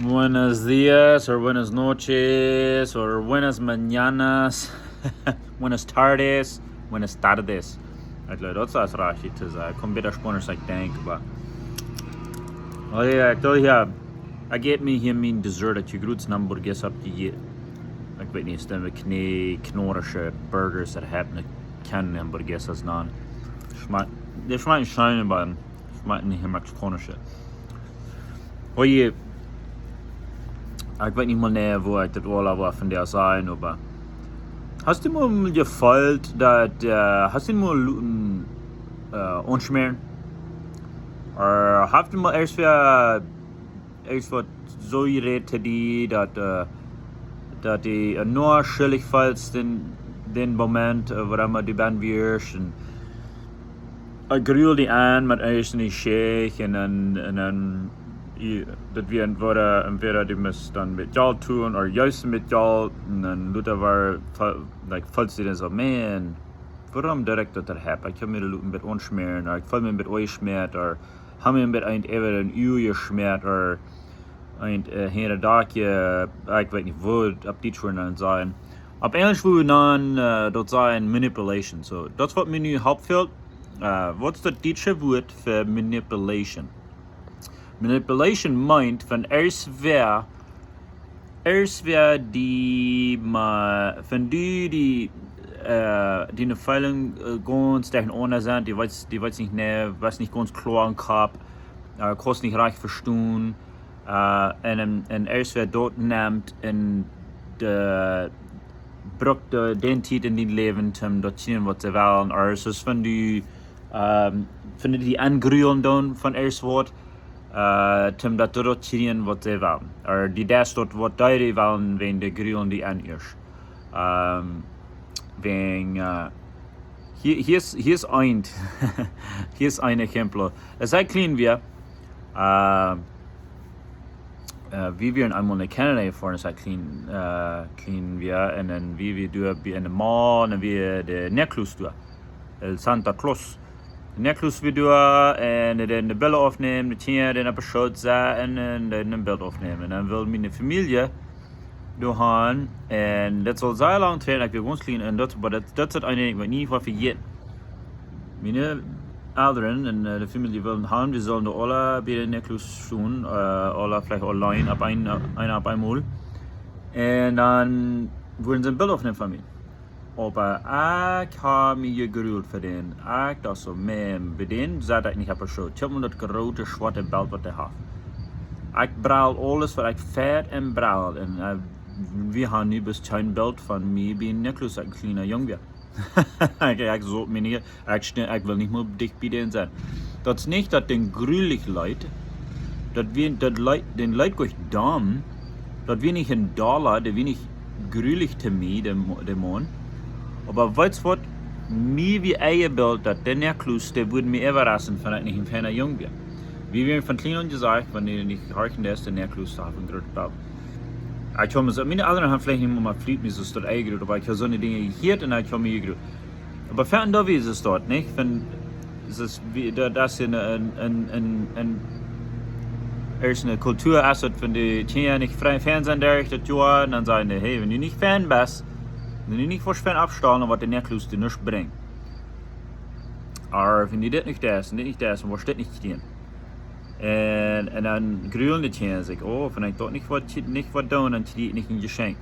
Buenos días, or buenas noches, or buenas mañanas, buenas tardes, buenas tardes. Dat is raar te zeggen. Ik kom beter spannend als ik denk, maar... Oh ja, ik dacht ja... Ik eet me hier mijn dessert dat je grootste hamburgers hebt gegeten. Ik weet niet, stem ik knorrische burgers dat hebben. Ik ken hamburgers als dan. Die schmecken schijnen, maar schmecken niet helemaal knorrische. Oh je... Ik weet niet meer wo ik dat al van der zijn, aber... Hast du mal gefallen, hast du mal Luten aunschmearen? Or hast du mal erst wat so geredet die, dat die nur schuldig fällt den Moment, waar die band wirst en ik gruwel die aan met eerst een shake en dan dat we entweder die mis dan met jou tun oder juist met jou en dan Luther war like falls die dann so man warum direkt dat heb ik heb me een beetje onschmeren or ik voel me een beetje oeschmert or heb me een beetje even een uur geschmert or een hele dagje ik weet niet wo op die worden dan zijn op Englisch wo dan dat zijn manipulation so dat wat me nu hauptfeld wat is dat Duitse woord voor manipulation? Manipulation meint van eerst wer die van die eine Feiling ganz tegen ohne sind, die weiß nicht ne, was nicht ganz klar im Kopf, kannst nicht recht verstehen, und erst wer dort nimmt und braucht den Zeit in den Leben, um dort zu was sie wollen, also wenn die angrühen dann von erst Wort, zum dat dort zien wat ze willen. Or die des dort wat die willen, wenn de grünen die an is. Hier ist ein hier ist ein Exempel. Es sei klein wir wie wir einmal in Kanada fahren, es sei klein wir und dann wie wir durch in der Mall und wir der Necklace durch. El Santa Claus. Necklace video en dan de billen opnemen, de tien dan op een shot zetten en dan een beeld opnemen. En dan wil mijn familie doorgaan en dat zal zeer lang zijn, ik wil gewoon klein en dat is het eigenlijk wat niet wat vergeten. Mijn ouderen en de familie willen gaan, we zullen de alle bij de Necklace doen, alle vielleicht online op eenmaal. En dan worden ze een beeld opnemen van mij. Aber ich habe mich gegrüht für den. Ich dachte so, man, bei denen sah ich nicht auf der Show. Ich habe mir das große, schwarze Bild, was ich habe. Ich brauche alles, was ich fährt und brauche. Und wir haben nie bis kein Bild von mir, wie ein Niklas, ein kleiner Junge. Ich sollte mir nicht, ich will nicht mehr dicht bei denen sein. Das ist nicht, dass den grülichen Leuten, dass wir den Leuten durch Damen, dass wir nicht ein Dollar, dass wir nicht grülich zu mir, dem Mann. Aber weißt du was? Mir wie ein Bild, dass der Necklace, der würde mich überraschen, wenn ich nicht ein kleiner Junge bin. Wie wir von klein an gesagt, wenn ich nicht horchen lässt, der Necklace haben gerührt habe. Ich habe mir so, meine Eltern haben vielleicht nicht mal Fliegt mich so dort eingerührt, aber ich habe so eine Dinge gehört und ich habe mich gerührt. Aber fern da wie ist es dort, nicht? Wenn es ist wie das erst eine Kultur ist, wenn die Kinder nicht frei Fernsehen das Jahr, dann sagen die, hey, wenn du nicht Fan bist, wenn du nicht von abstellen, was der Necklace dir nicht bringt. Aber wenn die das nicht das und was steht nicht stehen. Und dann grühlen die Tiere sich, oh, wenn ich dort nicht was tun, dann kriege ich nicht ein Geschenk.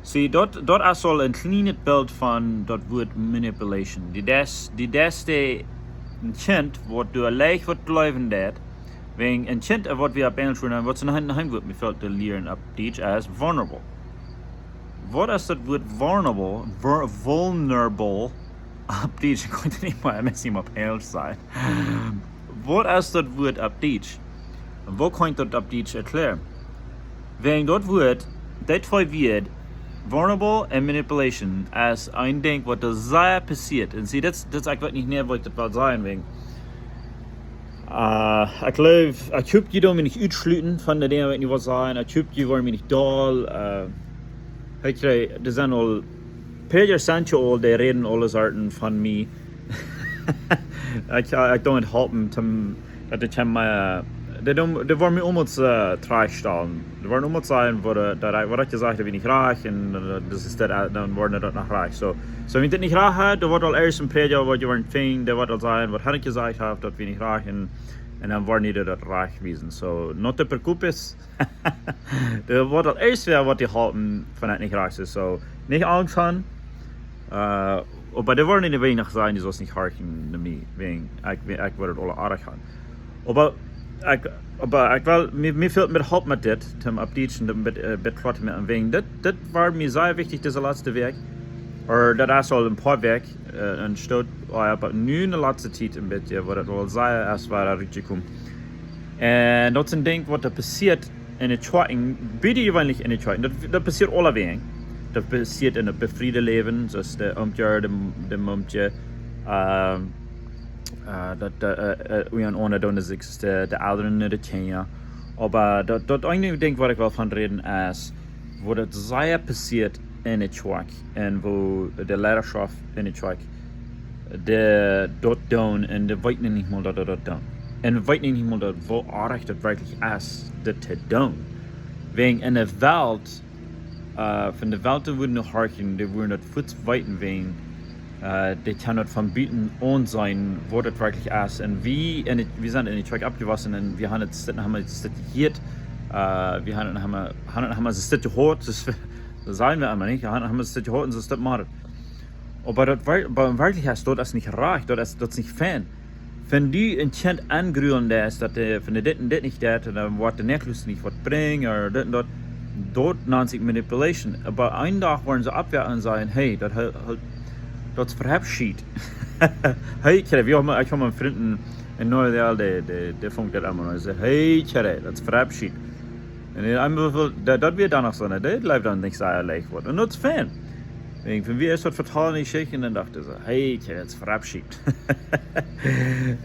See, dort ist so ein kleines Bild von das Wort Manipulation. Die ein Kind, was du leicht was bleiben dat, wenn ein Kind, was wir auf Englisch sagen, was in Heim wird, mir fällt der Lehren ab Deutsch als vulnerable. Wat is dat woord vulnerable op Duits? Ik kan het niet maar misschien op Engels zijn. Wat is dat woord op Duits? Wat kan je dat op Duits erklären? Wegen dat woord, dat twee woorden, vulnerable en manipulation, als een ding wat er zeer passiert. En zie, dat is eigenlijk niet meer wat ik dat wil zeggen. Wegen. Ik geloof, ik hoop je dan niet uitsluiten van de dingen wat ik wil zeggen. Ik hoop je worden niet dol. Ik krijg, er zijn al Pedro Sancho al, die reden alles arten van mij. Ik doe het helpen, dat ik hem det var mir drei Stellen. Det var immer sein, wo ich gesagt habe, bin ich reich und das ist dann wurde dort noch reich. So wenn ich das nicht reich habe, da wird all erst ein Prediger, wo ich waren fing, der wird all sein, was ich gesagt habe, dort bin ich reich und dann war nicht dort reich gewesen. So, not te preocupes. Der wird all erst wer, was die halten, von das nicht reich ist. So, nicht Angst haben. Aber der wollen nicht wenig sein, die soll es nicht harken, wegen, ich würde alle arg haben. Aber ich will, mir fehlt mit Haupt mit das, zum Abdiensten, mit Klott mit einem wegen. Das war mir sehr wichtig, dieser letzte Weg. Oder das ist all ein paar Weg, und steht, aber nur eine letzte Zeit im Bett, wo das wohl sehr erst war, richtig kommt. Und das ist ein Ding, was da passiert in der Zweiten, bitte ich nicht in der Zweiten, das passiert alle wegen. Das passiert in einem befriedeten Leben, so ist der Umtje, der Mumtje, wie ein ohne Donner ist der Älteren in der Kenia. Aber das eigentliche Ding, was ich will von reden, ist, wo das sehr passiert in der Zweig und wo der Leidenschaft in der Zweig, der dort tun und der weiß nicht mal, dass dort tun. Und weiß nicht mal, wo arg das wirklich ist, das zu tun. Wegen in der Welt, von der Welt würden noch harken, die würden das Fuß weiten wegen, die kann das von Bieten on sein, wo das wirklich ist. Und wir sind in die Track abgewassen und wir haben es studiert, wir haben es studiert, das sagen wir einmal nicht, wir haben es studiert und das machen. Aber wirklich ist das nicht reich, das ist nicht Fan. Wenn die ein Kind angrühen, dass von der das nicht das, dann wird der Necklace nicht was bringen, oder das und das. Dort nennt sich Manipulation. Aber einen Tag wollen sie abwehren und sagen, hey, das ist verabschiedet. Hey, ich habe einen Freund in Neuerdeel, der funkt das einmal und sagt, hey, das ist verabschiedet. Und das wird dann noch so, das bleibt dann nicht sehr leicht worden. Und das ist Fan. Wenn wir erst das vertrauen nicht schicken, dann dachte ich so, hey, das ist verabschiedet.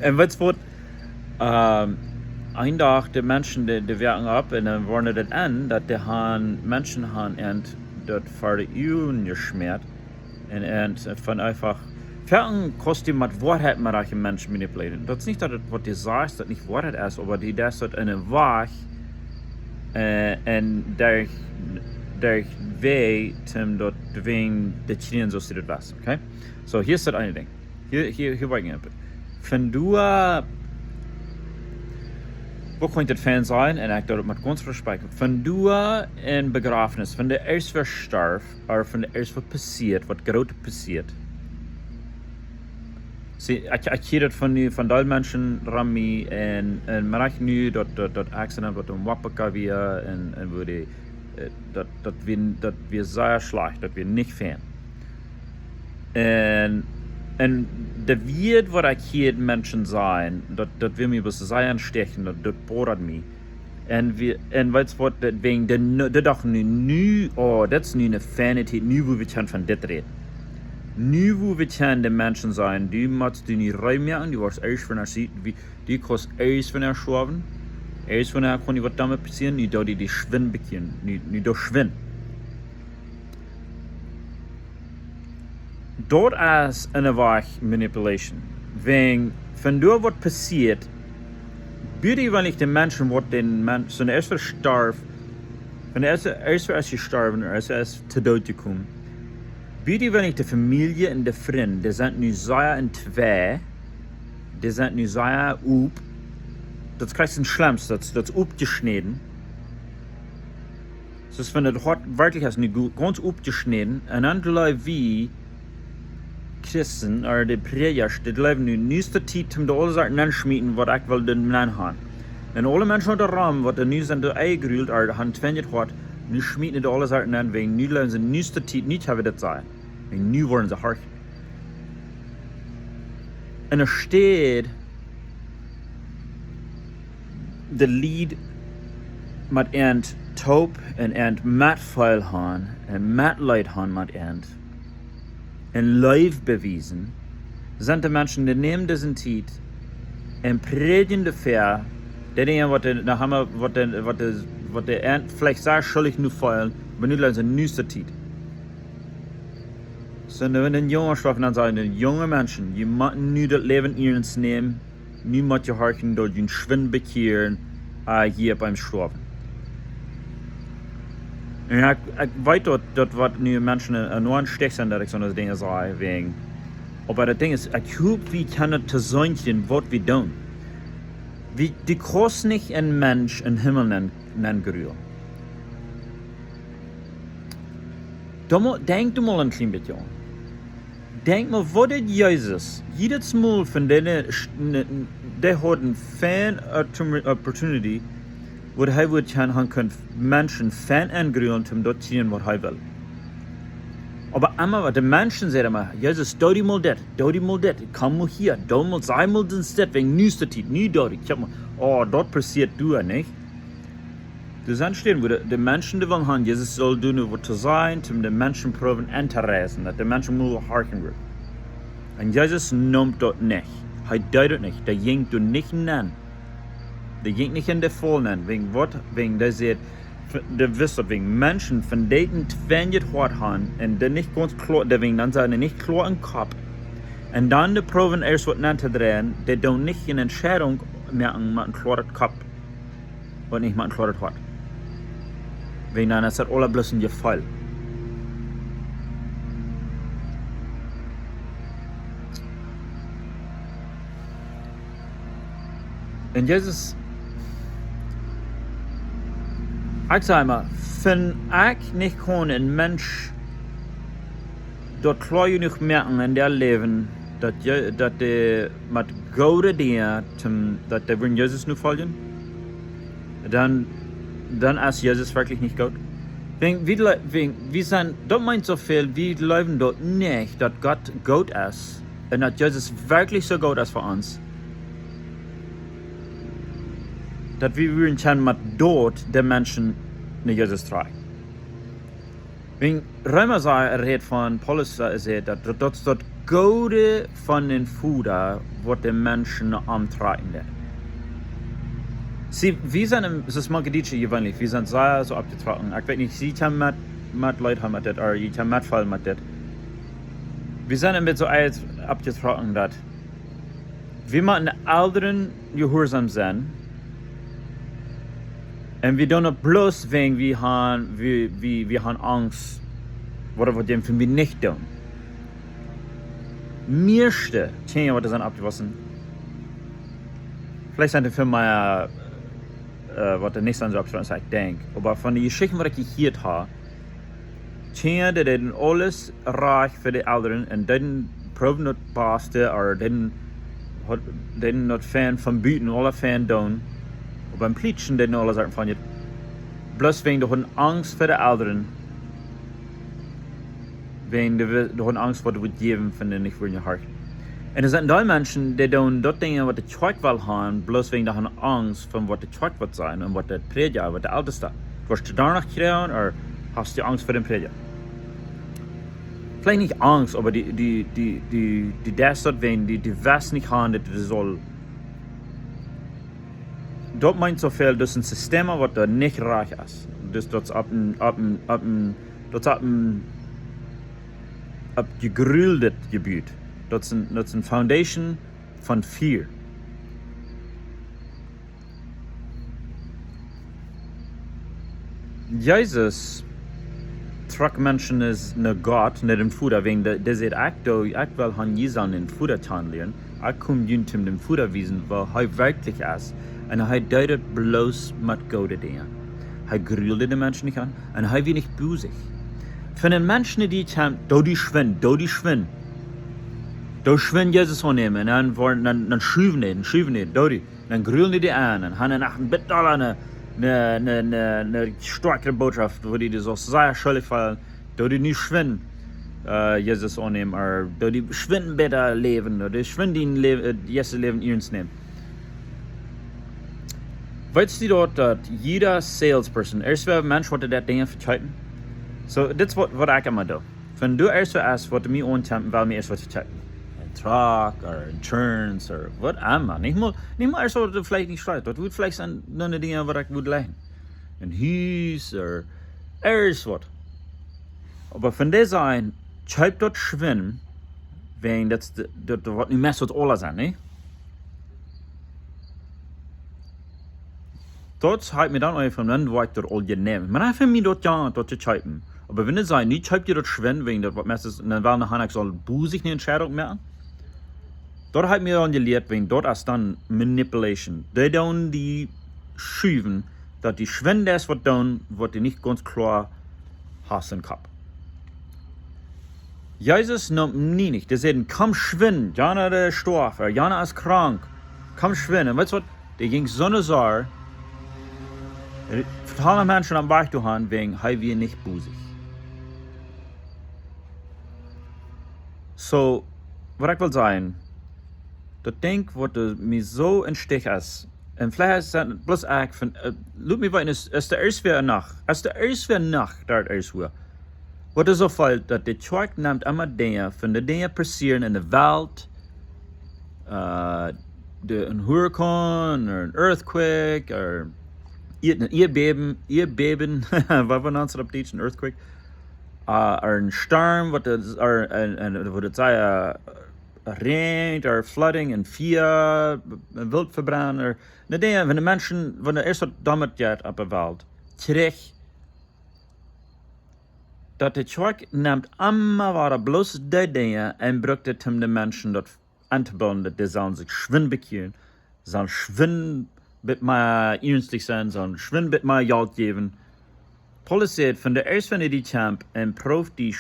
Und was wird, ein Tag die Menschen, die werken ab und dann wollen das an, dass die Menschen haben und dort für die Uhren geschmiert und von einfach Ferien kostet mit Wahrheit mit solchen Menschen manipulieren. Das ist nicht, dass das, was die sagst, das nicht Wahrheit ist, aber die das in eine Wahrheit und durch Weg, dort wegen der Chinesen so sieht das, okay? So, hier ist das eine Ding. Hier war ich ein bisschen. Wenn du wo könnte das Fan sein? Und ich dort mit ganz Respekt. Wenn du in Begrafenis, wenn der erst verstarb, oder wenn der erst was passiert, was gerade passiert. Ich kenne das von den Menschen, Rami, und man hat nu dat Accident, wat een Wapaka wir, und wo die, dat wir sehr schlecht, dat wir nicht Fan. Und da wird, was ich hier Menschen sein, das will mich sehr anstechen, das bohrt mich. Und weißt du was, wegen der doch nu, das ist nu eine Fanität, nu wo wir von das reden. Nu wo wir die Menschen sein, die musst du nicht reinmerken, die warst erst von der Seite, die kostet erst von der Schwaben, erst von der kann was damit passieren, nicht da die Schwinn bekehren, nicht durch Schwinn. Dort ist eine Wahrheit Manipulation. Wenn was passiert, bitte wenn ich den Menschen, wenn er erst starb, wenn er erst gestorben ist, erst zu Tod gekommen, bitte wenn ich die Familie und die Freunde, die sind nu sehr in zwei, die sind nu sehr das kriegst du Schlimmste, das ist aufgeschnitten. Das ist, wenn das wirklich ist, nicht ganz aufgeschnitten, und dann läuft wie Christen, oder die Prediger, die leben nu nächste Zeit, um die alle Sachen anschmieden, was ich will den Mann haben. Und alle Menschen unter Raum, was nu sind eingerührt, oder haben twendet hat, nu schmieden die alle Sachen an, wegen nu leben sie nächste Zeit nicht haben das sein. Wegen nu wollen sie horchen. Und es steht, der Lied mit Ent taub und Ent Matfeil haben, und Matleid haben mit Ent. Und live bewiesen, sind die Menschen, die nehmen diesen Tiet und predigen dafür, die Dinge, was der vielleicht sehr schuldig nur feilen, aber nicht leider nächste Tiet. So, wenn die Jungen sprechen, dann sagen die jungen Menschen, die müssen nicht das Leben ernst nehmen, nicht mit ihr Harken durch den Schwind bekehren, hier beim Sterben. Und ich weiß, dass was nu Menschen nur ein Stich sind, dass ich so eine Dinge sage, wegen. Aber das Ding ist, ich hoffe, wir können zu sein, was wir tun. Die kannst nicht ein Mensch im Himmel nennen gerühren. Denk du mal ein klein bisschen an. Denk mal, was hat Jesus jedes Mal von denen, der hat eine fan opportunity, wo er wird können Menschen fan angerühren, um dort zu tun, was er will. Aber immer, die Menschen sagen immer, Jesus, do die mal das, komm mal hier, do mal, sei mal das, wegen nächster Zeit, nie dort. Ich hab mal, dort passiert du ja nicht. Du sagst stehen, wo die Menschen, die wollen haben, Jesus soll tun, was zu sein, um die Menschen proben anzureisen, dass die Menschen mal harken wird. Und Jesus nimmt dort nicht. Er deutet nicht, der jingt du nicht nennen. Der jingt nicht in der Voll nennen, wegen was, wegen der sagt, der wisst, wegen Menschen, von denen wenn ihr hart haben, und der nicht ganz klar, deswegen dann sagen, nicht klar im Kopf. Und dann die proben erst was nennen zu drehen, der dann nicht in Entscheidung mehr mit einem klaren Kopf und nicht mit einem klaren Hart. Wegen dann ist das alles bloß ein Gefall. Und Jesus, ich sage immer, wenn ich nicht kann, ein Mensch dort klar genug merken in der Leben, dass der mit gute Dinge, dass der will Jesus nur folgen, dann ist Jesus wirklich nicht gut. Wir sind, dort meint so viel, wir leben dort nicht, dass Gott gut ist und dass Jesus wirklich so gut ist für uns. Dass wir würden mit dort den Menschen nach Jesus tragen. Wenn Römer redet von Paulus sagt, dass das Gute von den Fuder, was den Menschen antragen wird. Sie, wir sind, es ist mal geditsche gewöhnlich, wir sind sehr so abgetragen. Ich weiß nicht, Sie haben mit Leuten haben mit das, oder ich habe mit Fall mit das. Wir sind ein bisschen so abgetragen, dass wir mit den Älteren gehorsam sind. Und wir tun nicht bloß wegen wir haben Angst, was wir nicht tun. Meiste, was sind abgewaschen. Vielleicht sind die für mich, was der nicht so abgewaschen ist, ich denke. Aber von den Geschichten, was ich hier habe, die den alles reich für die Älteren und den proben nicht Beste, oder den nicht Fan von Büten, alle Fan tun. Und beim Plitschen, den alle Sachen von dir. Bloß wegen der Angst für die Älteren. Wegen der Angst, was du geben von denen nicht wollen hören. Und es sind die Menschen, die tun dort Dinge, was die Zeug will haben, bloß wegen der Angst von was die Zeug wird sein und was der Prediger, was der Älteste. Wirst du danach kriegen oder hast du Angst vor dem Prediger? Vielleicht nicht Angst, aber die das dort wegen, die was nicht haben, die soll. Dort meint so viel, das ist ein System, was da nicht reich ist. Das dort abgegrilltes Gebiet. Das ist eine Foundation von Fear. Jesus tragt Menschen als ein Gott, nicht ein Futter, wegen der sagt, ich will han Jesus in Futter lernen. Ich komme jünt dem Futter wiesen, weil er wirklich ist. Und er deutet bloß mit guten Dingen. Er grillt die Menschen nicht an und er will nicht busig. Von den Menschen, die haben, die schwinden. Da schwinden Jesus annehmen, und dann schüben die, dann grillen die an, und haben nach einem Bett eine starke Botschaft, wo die so sehr schuldig fallen, die nicht schwinden, Jesus annehmen, oder die schwinden besser leben, oder die schwinden Jesus Leben ernst nehmen. Weißt du dort, dass jeder Salesperson, erst wenn ein Mensch wollte das Ding verchecken? So, das ist was ich immer tue. Wenn du erst was was du mir antempen, weil mir erst was verchecken. Ein Truck, oder Insurance, oder was immer. Nicht mal erst was du vielleicht nicht schreibst. Das wird vielleicht sein, nur eine Dinge, was ich würde lernen. Ein Haus, oder erst was. Aber von der Seite, schreibt dort schwimmen, wenn das was nicht mehr so alles an, ne? dort hat mir dann einfach dann wo ich dort all nehmen. Man hat mir dort ja dort zu schreiben. Aber wenn es sei, nicht schreibt ihr dort schwenden wegen das was meistens dann war nachher soll busig eine Entscheidung mehr. Dort hat mir dann gelehrt wegen dort als dann Manipulation. Die dann die schüben, dass die schwenden das was dann, was die nicht ganz klar hassen kann. Jesus nimmt nie nicht. Die sagen, komm schwinden, Jana der Storfer, Jana ist krank, komm schwinden. Weißt du was? Die ging so eine Sache, vertalen Menschen am Bach zu haben, wegen, hey, wir nicht busig. So, was ich will sagen, das Ding, was mir so ein Stich ist, und vielleicht ist es bloß ich von, lass mich weiter, ist der erste Nacht, dort erst war. Wat is zo veel dat de kerk neemt allemaal dingen van de dingen passeren in de wereld, een hurricane, or een earthquake, or een ierbeben, wat we noemen op Deutsch, een earthquake, or een storm, wat het zei, regent, or flooding, en vuur, wildverbrand, de dingen van de mensen, van de eerste dammet gaat op de wereld, terug. Dat de kerk neemt allemaal waar bloß die dingen en brukt het om de mensen dat aan te bouwen, dat die zullen zich schwinn bekehren, zullen schwinn met mij ernstig zijn, zullen schwinn met mij geld geven. Paulus zegt, van de eerste van die kamp en proeft die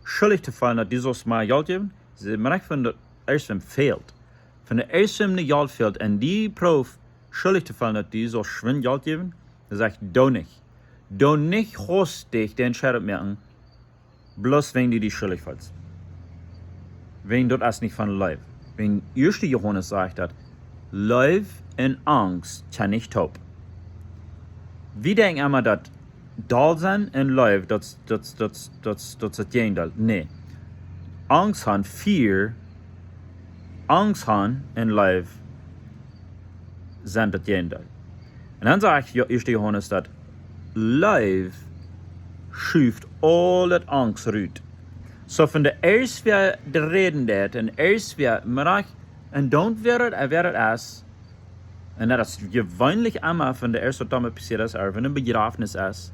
schuldig te vallen, dat die zoals mij geld geven, ze merkt van de eerste van fehlt. Van de eerste van die geld fehlt en die proeft schuldig te vallen, dat die zo schwinn geld geven, dan zegt, doe niet. Du nicht hostig den Entscheidung merken, bloß wenn du die schuldig fällst. Wenn dort erst nicht von Leib. Wenn 1. Johannes sagt, dass Leib und Angst kann nicht taub. Wir denken immer, dass Dasein und Leib, das Gegenteil. Nee. Angst haben vier, Angst haben und Leib sind das Gegenteil. Und dann sagt 1. Johannes, dass Leib schüft all dat Angst ruut. So von der erst wir reden dat en erst wir merk en don't weer het as en dat is gewöhnlich einmal von der erste Dame passiert ist, wenn ein Begrafnis ist.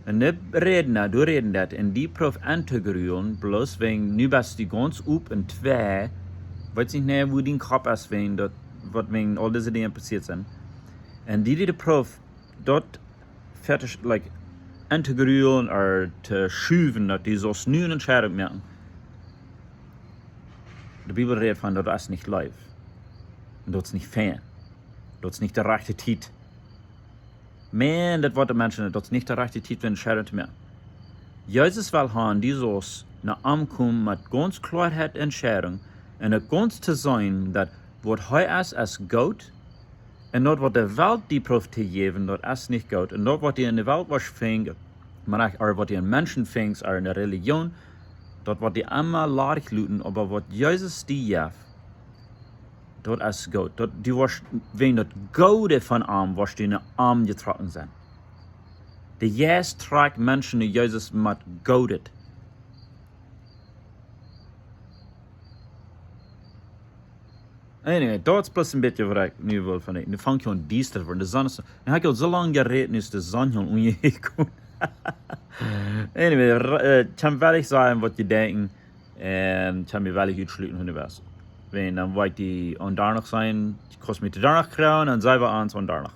Und nicht reden, du reden dat en die prof anzugrühen, bloß wegen nu bist die ganz up en zwei, weiß nicht mehr, wo dein Kopf ist, wegen dat, was wegen all diese Dinge passiert sind. Und die prof dort fertig, like, anzugrühen oder zu schüven, dass die so eine Entscheidung merken. Die Bibel redet von, das ist nicht live. Und das ist nicht fair. Das ist nicht der rechte Zeit. Man, das Wort der Menschen, das ist nicht der rechte Zeit, wenn Entscheidung zu merken. Jesus will haben, die so nach ankommen mit ganz Klarheit Entscheidung und ganz zu sein, dass was heute ist, als Gott. En dat wat de Welt die proeft te geven, dat is niet goed. En dat wat die in de Welt was vindt, maar ook wat die in Menschen vindt, in de religion, dat wat die allemaal larig looten, aber wat Jezus die gaf, dat is goed. Dat die was, wegen dat Gode van arm, was die in de arm getrokken zijn. De Jezus trekt Menschen die Jezus met godet. Anyway, dat is plus een beetje wat ik nu wil van nu vang je aan diester worden. De zon is, en heb ik al zo lang gereden, is de zon heel ongekomen. Anyway, het kan wel zijn wat je denkt, en het kan me wel uitsluiten van de best. Dan wil ik die ondaarnig zijn, kost me te daarnig krijgen, en zij we aan ondaarnig.